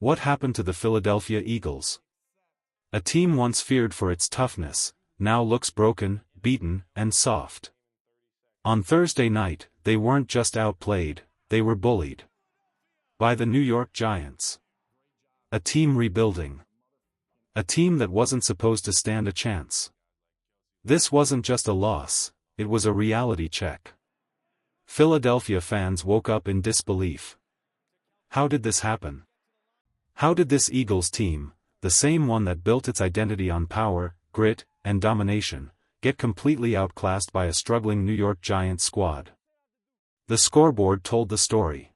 What happened to the Philadelphia Eagles? A team once feared for its toughness, now looks broken, beaten, and soft. On Thursday night, they weren't just outplayed, they were bullied. By the New York Giants. A team rebuilding. A team that wasn't supposed to stand a chance. This wasn't just a loss, it was a reality check. Philadelphia fans woke up in disbelief. How did this happen? How did this Eagles team, the same one that built its identity on power, grit, and domination, get completely outclassed by a struggling New York Giants squad? The scoreboard told the story.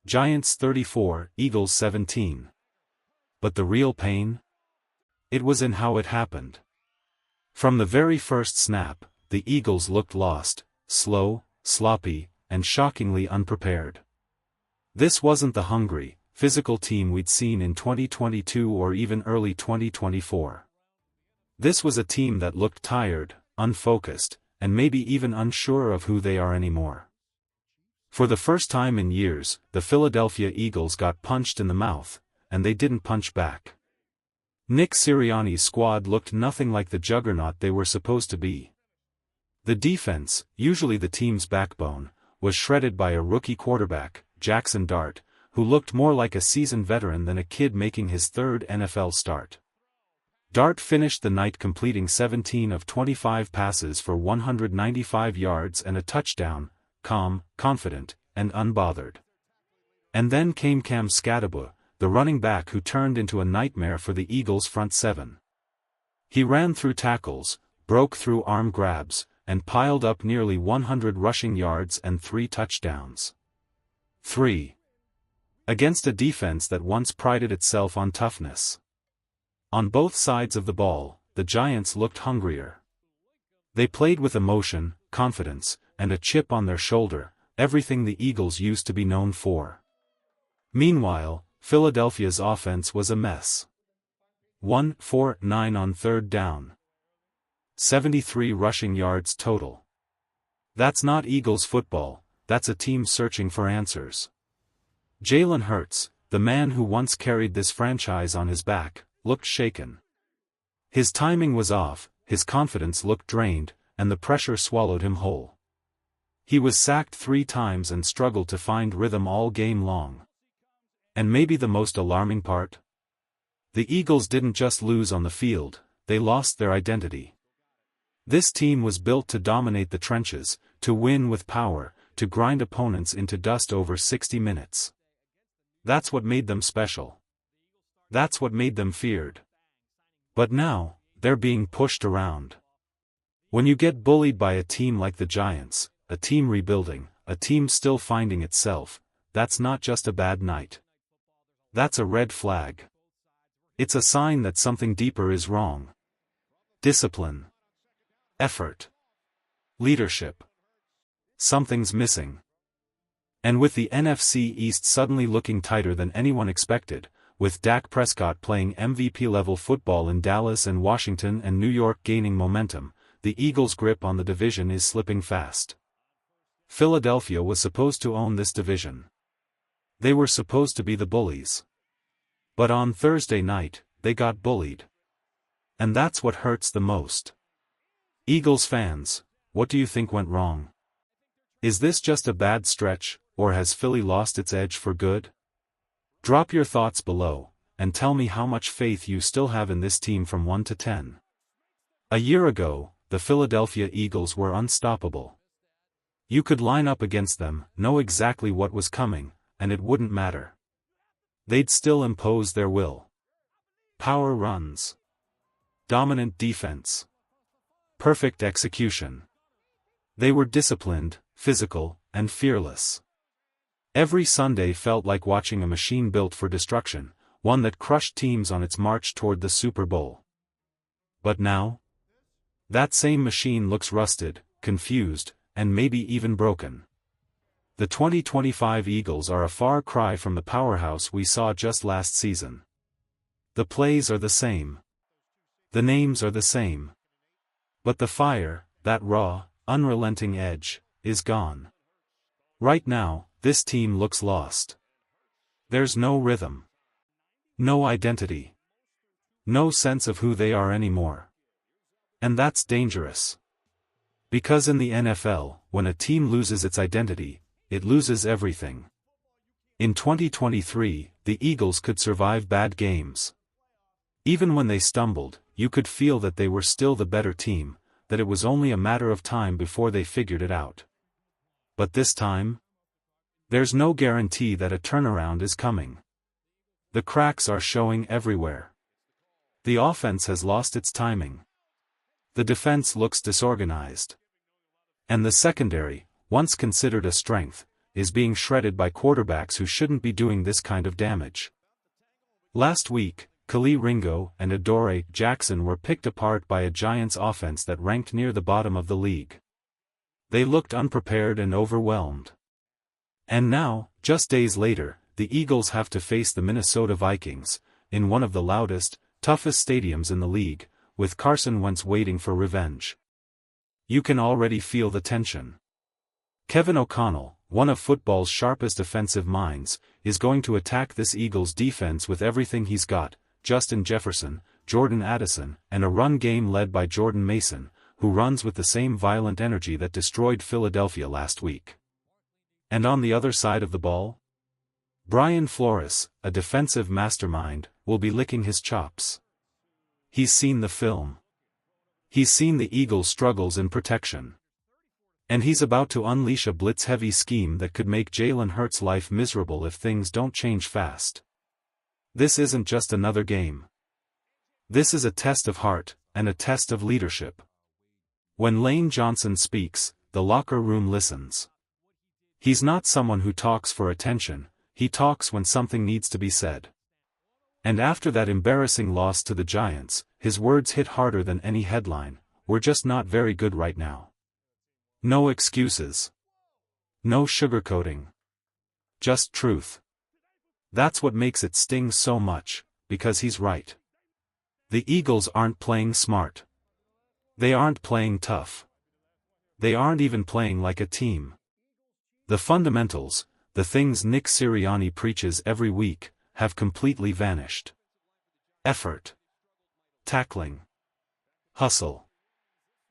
Giants 34, Eagles 17. But the real pain? It was in how it happened. From the very first snap, the Eagles looked lost, slow, sloppy, and shockingly unprepared. This wasn't the hungry, physical team we'd seen in 2022 or even early 2024. This was a team that looked tired, unfocused, and maybe even unsure of who they are anymore. For the first time in years, the Philadelphia Eagles got punched in the mouth, and they didn't punch back. Nick Sirianni's squad looked nothing like the juggernaut they were supposed to be. The defense, usually the team's backbone, was shredded by a rookie quarterback, Jackson Dart, who looked more like a seasoned veteran than a kid making his third NFL start. Dart finished the night completing 17 of 25 passes for 195 yards and a touchdown, calm, confident, and unbothered. And then came Cam Skattebo, the running back who turned into a nightmare for the Eagles' front seven. He ran through tackles, broke through arm grabs, and piled up nearly 100 rushing yards and 3 touchdowns. 3. Against a defense that once prided itself on toughness. On both sides of the ball, the Giants looked hungrier. They played with emotion, confidence, and a chip on their shoulder, everything the Eagles used to be known for. Meanwhile, Philadelphia's offense was a mess. 1-4-9 on third down. 73 rushing yards total. That's not Eagles football, that's a team searching for answers. Jalen Hurts, the man who once carried this franchise on his back, looked shaken. His timing was off, his confidence looked drained, and the pressure swallowed him whole. He was sacked 3 times and struggled to find rhythm all game long. And maybe the most alarming part? The Eagles didn't just lose on the field, they lost their identity. This team was built to dominate the trenches, to win with power, to grind opponents into dust over 60 minutes. That's what made them special. That's what made them feared. But now, they're being pushed around. When you get bullied by a team like the Giants, a team rebuilding, a team still finding itself, that's not just a bad night. That's a red flag. It's a sign that something deeper is wrong. Discipline. Effort. Leadership. Something's missing. And with the NFC East suddenly looking tighter than anyone expected, with Dak Prescott playing MVP-level football in Dallas and Washington and New York gaining momentum, the Eagles' grip on the division is slipping fast. Philadelphia was supposed to own this division. They were supposed to be the bullies. But on Thursday night, they got bullied. And that's what hurts the most. Eagles fans, what do you think went wrong? Is this just a bad stretch, or has Philly lost its edge for good? Drop your thoughts below, and tell me how much faith you still have in this team from 1 to 10. A year ago, the Philadelphia Eagles were unstoppable. You could line up against them, know exactly what was coming, and it wouldn't matter. They'd still impose their will. Power runs. Dominant defense. Perfect execution. They were disciplined, physical, and fearless. Every Sunday felt like watching a machine built for destruction, one that crushed teams on its march toward the Super Bowl. But now? That same machine looks rusted, confused, and maybe even broken. The 2025 Eagles are a far cry from the powerhouse we saw just last season. The plays are the same. The names are the same. But the fire, that raw, unrelenting edge, is gone. Right now, this team looks lost. There's no rhythm. No identity. No sense of who they are anymore. And that's dangerous. Because in the NFL, when a team loses its identity, it loses everything. In 2023, the Eagles could survive bad games. Even when they stumbled, you could feel that they were still the better team, that it was only a matter of time before they figured it out. But this time? There's no guarantee that a turnaround is coming. The cracks are showing everywhere. The offense has lost its timing. The defense looks disorganized. And the secondary, once considered a strength, is being shredded by quarterbacks who shouldn't be doing this kind of damage. Last week, Khalil Ringo and Adoree Jackson were picked apart by a Giants offense that ranked near the bottom of the league. They looked unprepared and overwhelmed. And now, just days later, the Eagles have to face the Minnesota Vikings, in one of the loudest, toughest stadiums in the league, with Carson Wentz waiting for revenge. You can already feel the tension. Kevin O'Connell, one of football's sharpest offensive minds, is going to attack this Eagles defense with everything he's got: Justin Jefferson, Jordan Addison, and a run game led by Jordan Mason, who runs with the same violent energy that destroyed Philadelphia last week. And on the other side of the ball? Brian Flores, a defensive mastermind, will be licking his chops. He's seen the film. He's seen the Eagles' struggles in protection. And he's about to unleash a blitz-heavy scheme that could make Jalen Hurts' life miserable if things don't change fast. This isn't just another game. This is a test of heart, and a test of leadership. When Lane Johnson speaks, the locker room listens. He's not someone who talks for attention, he talks when something needs to be said. And after that embarrassing loss to the Giants, his words hit harder than any headline: "We're just not very good right now." No excuses. No sugarcoating. Just truth. That's what makes it sting so much, because he's right. The Eagles aren't playing smart. They aren't playing tough. They aren't even playing like a team. The fundamentals, the things Nick Sirianni preaches every week, have completely vanished. Effort. Tackling. Hustle.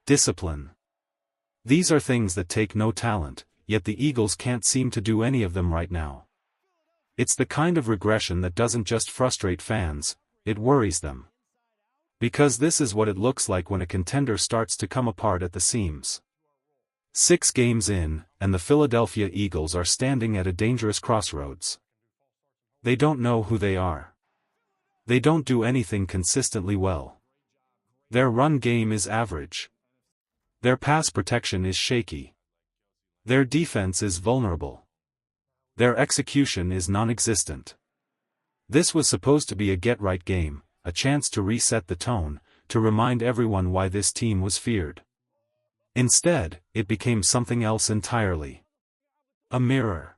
Discipline. These are things that take no talent, yet the Eagles can't seem to do any of them right now. It's the kind of regression that doesn't just frustrate fans, it worries them. Because this is what it looks like when a contender starts to come apart at the seams. 6 games in, and the Philadelphia Eagles are standing at a dangerous crossroads. They don't know who they are. They don't do anything consistently well. Their run game is average. Their pass protection is shaky. Their defense is vulnerable. Their execution is non-existent. This was supposed to be a get-right game, a chance to reset the tone, to remind everyone why this team was feared. Instead, it became something else entirely. A mirror.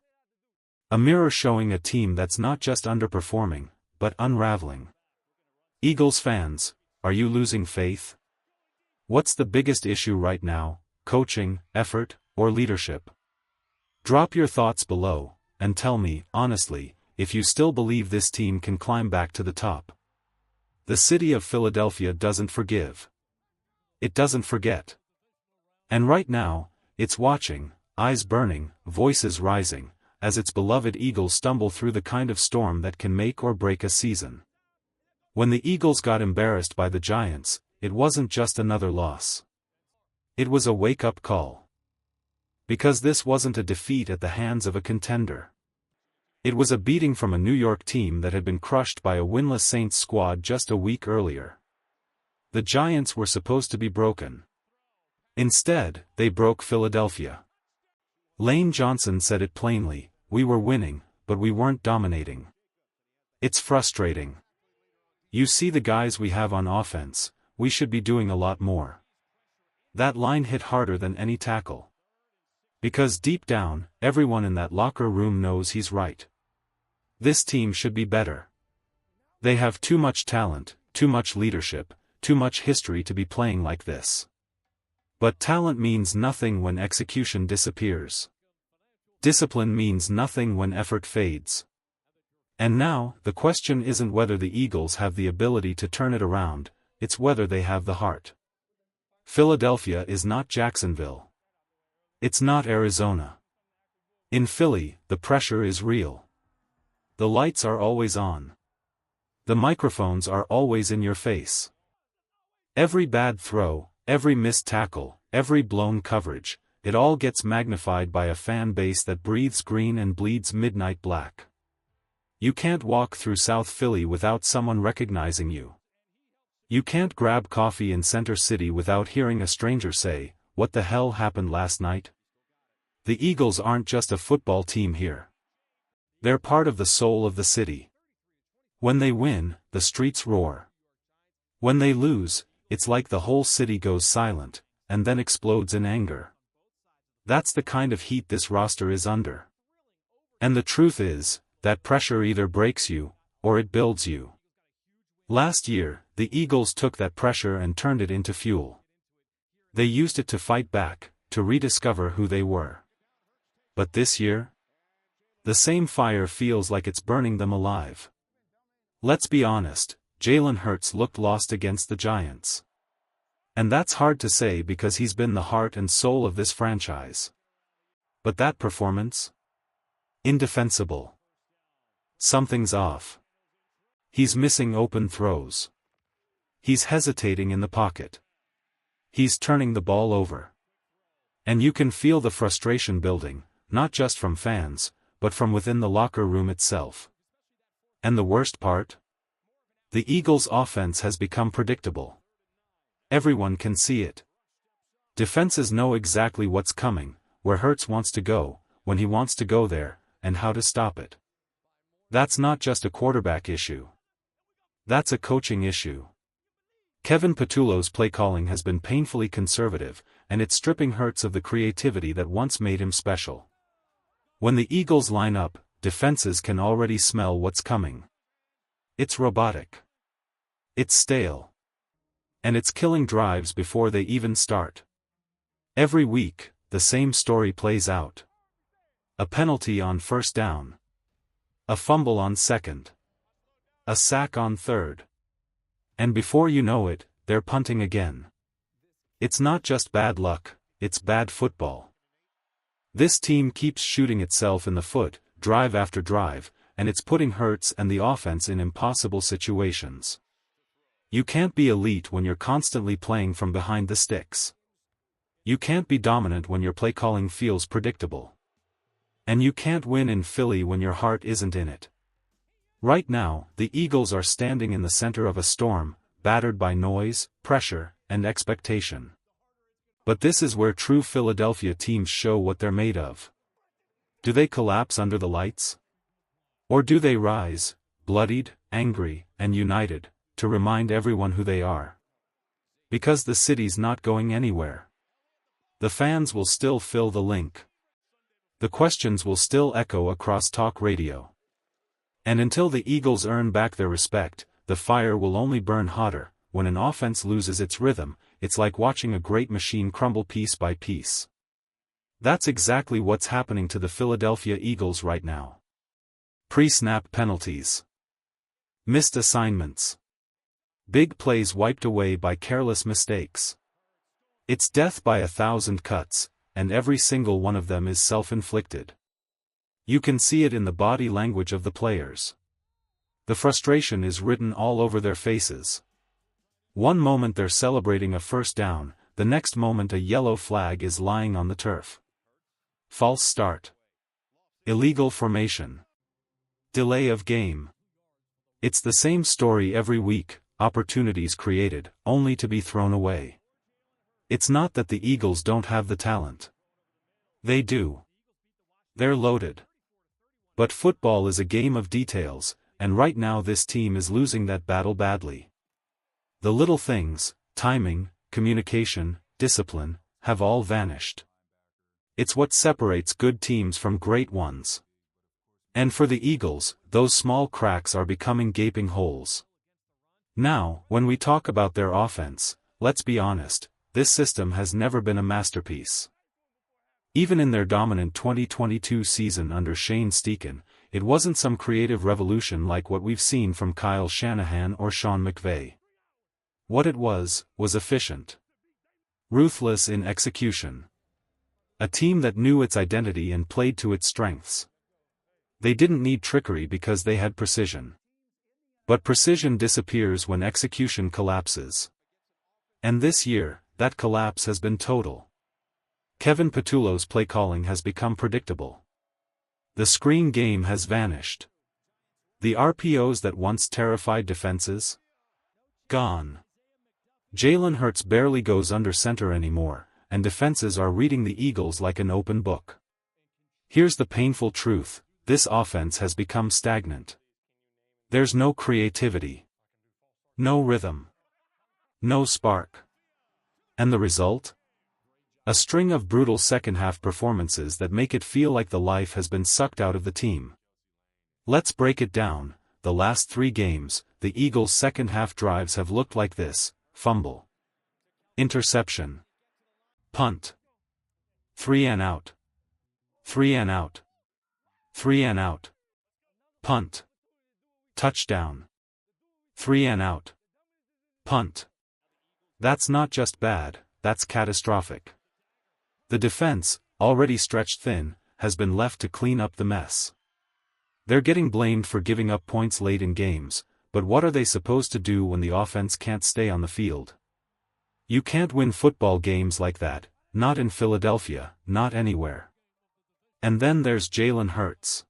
A mirror showing a team that's not just underperforming, but unraveling. Eagles fans, are you losing faith? What's the biggest issue right now, coaching, effort, or leadership? Drop your thoughts below, and tell me, honestly, if you still believe this team can climb back to the top. The city of Philadelphia doesn't forgive. It doesn't forget. And right now, it's watching, eyes burning, voices rising, as its beloved Eagles stumble through the kind of storm that can make or break a season. When the Eagles got embarrassed by the Giants, it wasn't just another loss. It was a wake-up call. Because this wasn't a defeat at the hands of a contender. It was a beating from a New York team that had been crushed by a winless Saints squad just a week earlier. The Giants were supposed to be broken. Instead, they broke Philadelphia. Lane Johnson said it plainly: "We were winning, but we weren't dominating." It's frustrating. You see the guys we have on offense, we should be doing a lot more. That line hit harder than any tackle. Because deep down, everyone in that locker room knows he's right. This team should be better. They have too much talent, too much leadership, too much history to be playing like this. But talent means nothing when execution disappears. Discipline means nothing when effort fades. And now, the question isn't whether the Eagles have the ability to turn it around, it's whether they have the heart. Philadelphia is not Jacksonville. It's not Arizona. In Philly, the pressure is real. The lights are always on. The microphones are always in your face. Every bad throw, every missed tackle, every blown coverage, it all gets magnified by a fan base that breathes green and bleeds midnight black. You can't walk through South Philly without someone recognizing you. You can't grab coffee in Center City without hearing a stranger say, "What the hell happened last night?" The Eagles aren't just a football team here. They're part of the soul of the city. When they win, the streets roar. When they lose, it's like the whole city goes silent, and then explodes in anger. That's the kind of heat this roster is under. And the truth is, that pressure either breaks you, or it builds you. Last year, the Eagles took that pressure and turned it into fuel. They used it to fight back, to rediscover who they were. But this year? The same fire feels like it's burning them alive. Let's be honest, Jalen Hurts looked lost against the Giants. And that's hard to say because he's been the heart and soul of this franchise. But that performance? Indefensible. Something's off. He's missing open throws. He's hesitating in the pocket. He's turning the ball over. And you can feel the frustration building, not just from fans, but from within the locker room itself. And the worst part? The Eagles' offense has become predictable. Everyone can see it. Defenses know exactly what's coming, where Hurts wants to go, when he wants to go there, and how to stop it. That's not just a quarterback issue. That's a coaching issue. Kevin Patullo's play calling has been painfully conservative, and it's stripping Hurts of the creativity that once made him special. When the Eagles line up, defenses can already smell what's coming. It's robotic. It's stale. And it's killing drives before they even start. Every week, the same story plays out. A penalty on first down. A fumble on second. A sack on third. And before you know it, they're punting again. It's not just bad luck, it's bad football. This team keeps shooting itself in the foot, drive after drive, and it's putting Hurts and the offense in impossible situations. You can't be elite when you're constantly playing from behind the sticks. You can't be dominant when your play calling feels predictable. And you can't win in Philly when your heart isn't in it. Right now, the Eagles are standing in the center of a storm, battered by noise, pressure, and expectation. But this is where true Philadelphia teams show what they're made of. Do they collapse under the lights? Or do they rise, bloodied, angry, and united, to remind everyone who they are? Because the city's not going anywhere. The fans will still fill the link. The questions will still echo across talk radio. And until the Eagles earn back their respect, the fire will only burn hotter. When an offense loses its rhythm, it's like watching a great machine crumble piece by piece. That's exactly what's happening to the Philadelphia Eagles right now. Pre-snap penalties. Missed assignments. Big plays wiped away by careless mistakes. It's death by 1,000 cuts, and every single one of them is self-inflicted. You can see it in the body language of the players. The frustration is written all over their faces. One moment they're celebrating a first down, the next moment a yellow flag is lying on the turf. False start. Illegal formation. Delay of game. It's the same story every week, opportunities created, only to be thrown away. It's not that the Eagles don't have the talent. They do. They're loaded. But football is a game of details, and right now this team is losing that battle badly. The little things, timing, communication, discipline, have all vanished. It's what separates good teams from great ones. And for the Eagles, those small cracks are becoming gaping holes. Now, when we talk about their offense, let's be honest, this system has never been a masterpiece. Even in their dominant 2022 season under Shane Steichen, it wasn't some creative revolution like what we've seen from Kyle Shanahan or Sean McVay. What it was efficient. Ruthless in execution. A team that knew its identity and played to its strengths. They didn't need trickery because they had precision. But precision disappears when execution collapses. And this year, that collapse has been total. Kevin Patullo's play calling has become predictable. The screen game has vanished. The RPOs that once terrified defenses? Gone. Jalen Hurts barely goes under center anymore, and defenses are reading the Eagles like an open book. Here's the painful truth, this offense has become stagnant. There's no creativity. No rhythm. No spark. And the result? A string of brutal second-half performances that make it feel like the life has been sucked out of the team. Let's break it down. The last 3 games, the Eagles' second-half drives have looked like this: fumble, interception, punt, 3 and out, 3 and out, 3 and out, punt, touchdown, 3 and out, punt. That's not just bad, that's catastrophic. The defense, already stretched thin, has been left to clean up the mess. They're getting blamed for giving up points late in games, but what are they supposed to do when the offense can't stay on the field? You can't win football games like that, not in Philadelphia, not anywhere. And then there's Jalen Hurts.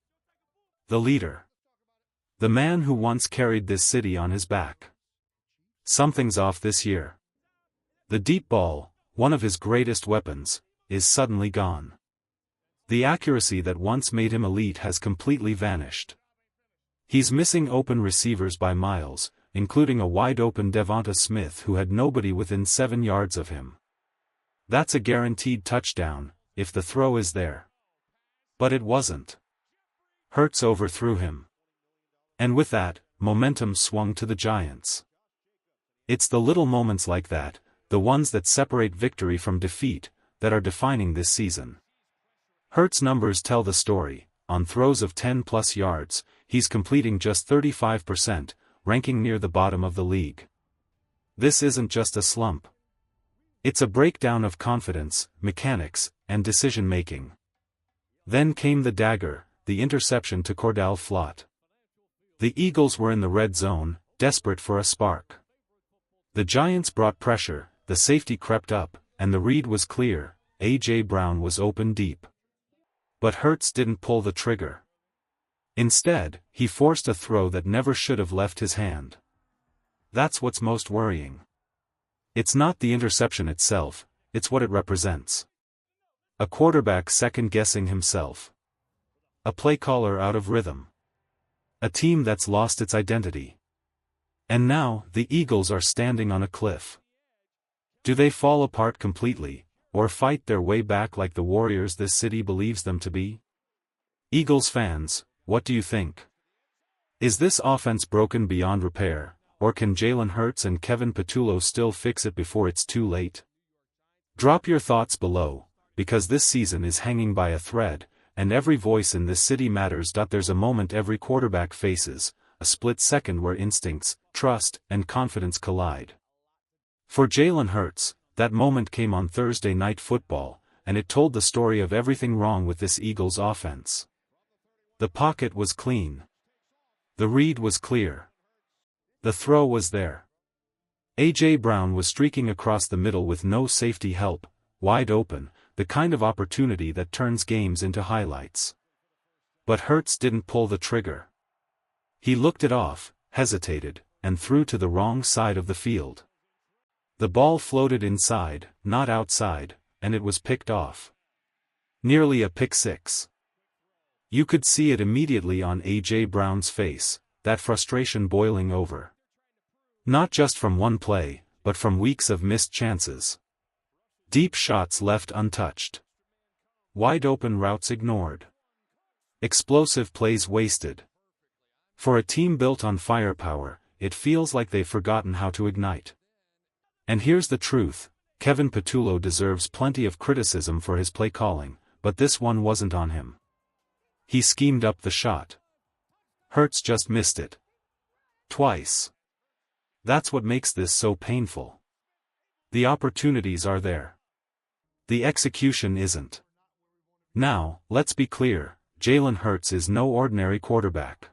The leader. The man who once carried this city on his back. Something's off this year. The deep ball, one of his greatest weapons, is suddenly gone. The accuracy that once made him elite has completely vanished. He's missing open receivers by miles, including a wide-open Devonta Smith who had nobody within 7 yards of him. That's a guaranteed touchdown, if the throw is there. But it wasn't. Hurts overthrew him. And with that, momentum swung to the Giants. It's the little moments like that, the ones that separate victory from defeat, that are defining this season. Hurts' numbers tell the story. On throws of 10-plus yards, he's completing just 35%, ranking near the bottom of the league. This isn't just a slump. It's a breakdown of confidence, mechanics, and decision-making. Then came the dagger, the interception to Cordell Flott. The Eagles were in the red zone, desperate for a spark. The Giants brought pressure, the safety crept up, and the read was clear: A.J. Brown was open deep. But Hurts didn't pull the trigger. Instead, he forced a throw that never should have left his hand. That's what's most worrying. It's not the interception itself, it's what it represents. A quarterback second-guessing himself. A play caller out of rhythm. A team that's lost its identity. And now, the Eagles are standing on a cliff. Do they fall apart completely, or fight their way back like the warriors this city believes them to be? Eagles fans, what do you think? Is this offense broken beyond repair, or can Jalen Hurts and Kevin Patullo still fix it before it's too late? Drop your thoughts below, because this season is hanging by a thread, and every voice in this city matters. There's a moment every quarterback faces, a split second where instincts, trust, and confidence collide. For Jalen Hurts, that moment came on Thursday Night Football, and it told the story of everything wrong with this Eagles offense. The pocket was clean. The read was clear. The throw was there. A.J. Brown was streaking across the middle with no safety help, wide open, the kind of opportunity that turns games into highlights. But Hurts didn't pull the trigger. He looked it off, hesitated, and threw to the wrong side of the field. The ball floated inside, not outside, and it was picked off. Nearly a pick six. You could see it immediately on A.J. Brown's face, that frustration boiling over. Not just from one play, but from weeks of missed chances. Deep shots left untouched. Wide open routes ignored. Explosive plays wasted. For a team built on firepower, it feels like they've forgotten how to ignite. And here's the truth, Kevin Patullo deserves plenty of criticism for his play calling, but this one wasn't on him. He schemed up the shot. Hurts just missed it. Twice. That's what makes this so painful. The opportunities are there. The execution isn't. Now, let's be clear, Jalen Hurts is no ordinary quarterback.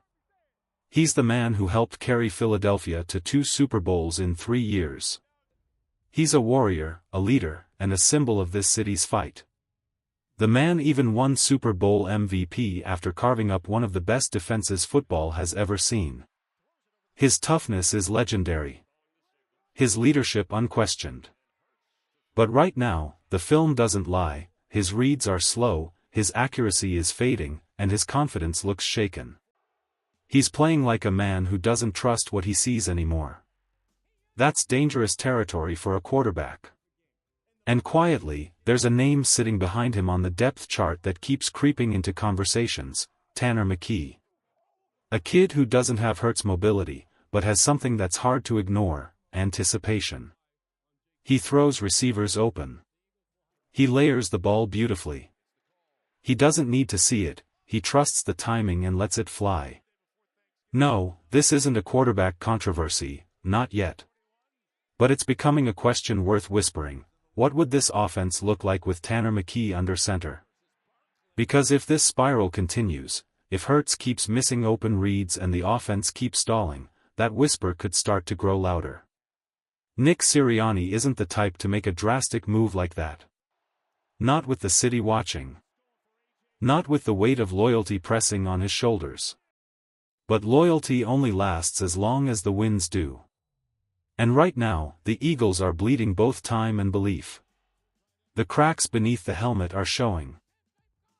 He's the man who helped carry Philadelphia to 2 Super Bowls in 3 years. He's a warrior, a leader, and a symbol of this city's fight. The man even won Super Bowl MVP after carving up one of the best defenses football has ever seen. His toughness is legendary. His leadership unquestioned. But right now, the film doesn't lie, his reads are slow, his accuracy is fading, and his confidence looks shaken. He's playing like a man who doesn't trust what he sees anymore. That's dangerous territory for a quarterback. And quietly, there's a name sitting behind him on the depth chart that keeps creeping into conversations: Tanner McKee. A kid who doesn't have Hurts' mobility, but has something that's hard to ignore: anticipation. He throws receivers open. He layers the ball beautifully. He doesn't need to see it, he trusts the timing and lets it fly. No, this isn't a quarterback controversy, not yet. But it's becoming a question worth whispering: what would this offense look like with Tanner McKee under center? Because if this spiral continues, if Hurts keeps missing open reads and the offense keeps stalling, that whisper could start to grow louder. Nick Sirianni isn't the type to make a drastic move like that. Not with the city watching. Not with the weight of loyalty pressing on his shoulders. But loyalty only lasts as long as the wins do. And right now, the Eagles are bleeding both time and belief. The cracks beneath the helmet are showing.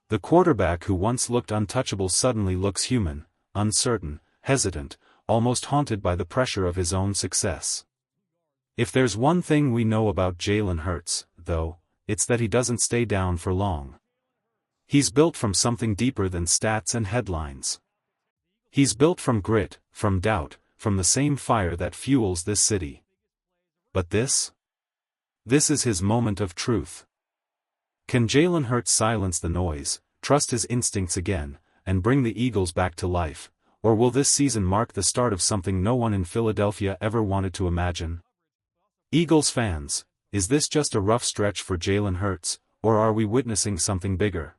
The quarterback who once looked untouchable suddenly looks human, uncertain, hesitant, almost haunted by the pressure of his own success. If there's one thing we know about Jalen Hurts, though, it's that he doesn't stay down for long. He's built from something deeper than stats and headlines. He's built from grit, from doubt, from the same fire that fuels this city. But this? This is his moment of truth. Can Jalen Hurts silence the noise, trust his instincts again, and bring the Eagles back to life, or will this season mark the start of something no one in Philadelphia ever wanted to imagine? Eagles fans, is this just a rough stretch for Jalen Hurts, or are we witnessing something bigger?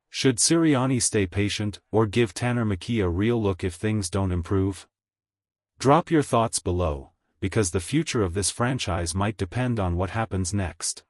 Should Sirianni stay patient, or give Tanner McKee a real look if things don't improve? Drop your thoughts below, because the future of this franchise might depend on what happens next.